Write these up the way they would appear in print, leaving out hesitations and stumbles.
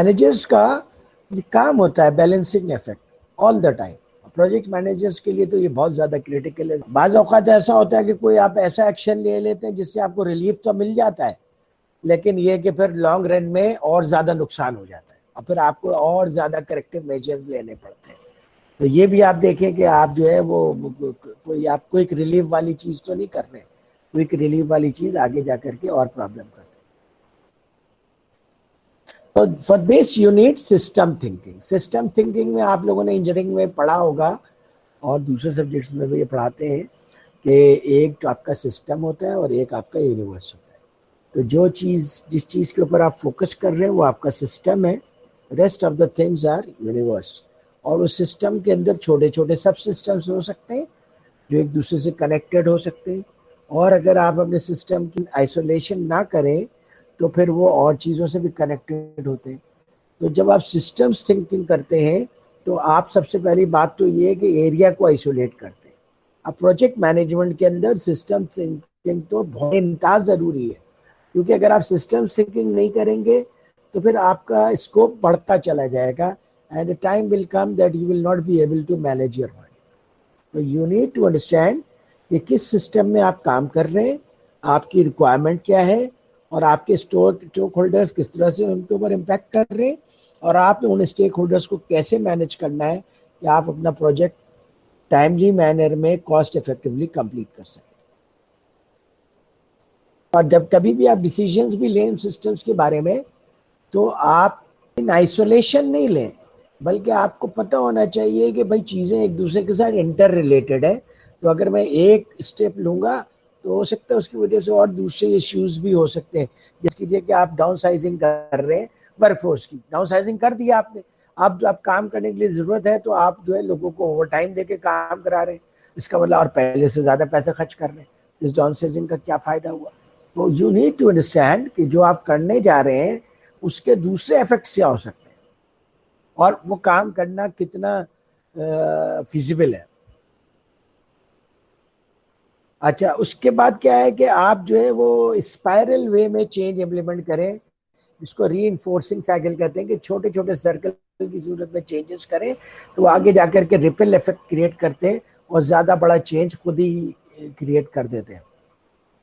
Managers کا یہ کام ہوتا ہے balancing effect all the time. Project managers کے لیے تو یہ بہت زیادہ کریٹیکل ہے. بعض اوقات ایسا ہوتا ہے کہ کوئی آپ ایسا ایکشن لے لیتے ہیں جس سے آپ کو ریلیف تو مل جاتا ہے، لیکن یہ کہ پھر لانگ رن میں اور زیادہ نقصان ہو جاتا ہے اور پھر آپ کو اور زیادہ کریکٹیو میجرز لینے پڑتے ہیں. تو یہ بھی آپ دیکھیں کہ آپ جو ہے وہ کوئی آپ کو ایک ریلیف والی چیز تو نہیں کر رہے، کوئی ریلیف والی چیز آگے جا کر کے اور پرابلم کرتے. For base you need system thinking. System thinking میں آپ لوگوں نے انجینئرنگ میں پڑھا ہوگا اور دوسرے سبجیکٹس میں بھی یہ پڑھاتے ہیں کہ ایک تو آپ کا سسٹم ہوتا ہے اور ایک آپ کا یونیورس ہوتا ہے. تو جو چیز جس چیز کے اوپر آپ فوکس کر رہے ہیں وہ آپ کا سسٹم ہے، rest of the things are universe. اور اس سسٹم کے اندر چھوٹے چھوٹے سب سسٹمز ہو سکتے ہیں جو ایک دوسرے سے کنیکٹڈ ہو سکتے ہیں، اور اگر آپ اپنے سسٹم کی آئسولیشن نہ کریں تو پھر وہ اور چیزوں سے بھی کنیکٹڈ ہوتے ہیں. تو جب آپ سسٹمز تھنکنگ کرتے ہیں تو آپ سب سے پہلی بات تو یہ ہے کہ ایریا کو آئسولیٹ کرتے ہیں. اب پروجیکٹ مینجمنٹ کے اندر سسٹم تھنکنگ تو بہت انتہا ضروری ہے، کیونکہ اگر آپ سسٹم تھنکنگ نہیں کریں گے تو پھر آپ کا اسکوپ بڑھتا چلا جائے گا and a time will come that you will not be able to manage your money. So you need to understand کہ کس سسٹم میں آپ کام کر رہے ہیں، آپ کی ریکوائرمنٹ کیا ہے، اور آپ کے اسٹیک ہولڈرز کس طرح سے ان کے اوپر امپیکٹ کر رہے ہیں، اور آپ نے ان اسٹیک ہولڈرز کو کیسے مینیج کرنا ہے کہ آپ اپنا پروجیکٹ ٹائملی مینر میں کاسٹ افیکٹولی کمپلیٹ کر سکیں. اور جب کبھی بھی آپ ڈیسیژنز بھی لیں سسٹمز کے بارے میں تو آپ ان آئسولیشن نہیں لیں، بلکہ آپ کو پتہ ہونا چاہیے کہ بھائی چیزیں ایک دوسرے کے ساتھ انٹر ریلیٹڈ ہے. تو اگر میں ایک اسٹیپ لوں گا تو ہو سکتا ہے اس کی وجہ سے اور دوسرے ایشوز بھی ہو سکتے ہیں. جس کیجئے کہ آپ ڈاؤن سائزنگ کر رہے ہیں ورک فورس کی، ڈاؤن سائزنگ کر دیا آپ نے، اب جو آپ کام کرنے کے لیے ضرورت ہے تو آپ جو ہے لوگوں کو اوور ٹائم دے کے کام کرا رہے ہیں، اس کا مطلب اور پہلے سے زیادہ پیسہ خرچ کر رہے ہیں. اس ڈاؤن سائزنگ کا کیا فائدہ ہوا؟ تو یو نیڈ ٹو انڈرسٹینڈ کہ جو آپ کرنے جا رہے ہیں اس کے دوسرے ایفیکٹس کیا ہو سکتے ہیں اور وہ کام کرنا کتنا فیزیبل ہے. اچھا، اس کے بعد کیا ہے کہ آپ جو ہے وہ اسپائرل وے میں چینج امپلیمنٹ کریں، اس کو ری انفورسنگ سائیکل کہتے ہیں کہ چھوٹے چھوٹے سرکل کی صورت میں چینجز کریں تو آگے جا کر کے ریپل ایفیکٹ کریٹ کرتے ہیں اور زیادہ بڑا چینج خود ہی کریٹ کر دیتے ہیں.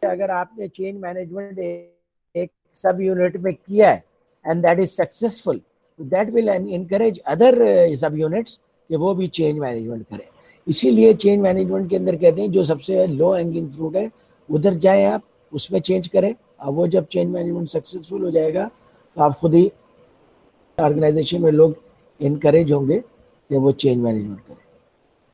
اگر آپ نے چینج مینجمنٹ ایک سب یونٹ میں کیا ہے and that is successful, that will encourage other sub units کہ وہ بھی چینج مینجمنٹ کریں. اسی لیے چینج مینجمنٹ کے اندر کہتے ہیں جو سب سے لو ہینگنگ فروٹ ہے ادھر جائیں، آپ اس میں چینج کریں، اور وہ جب چینج مینجمنٹ سکسیسفل ہو جائے گا تو آپ خود ہی آرگنائزیشن میں لوگ انکریج ہوں گے کہ وہ چینج مینجمنٹ کریں.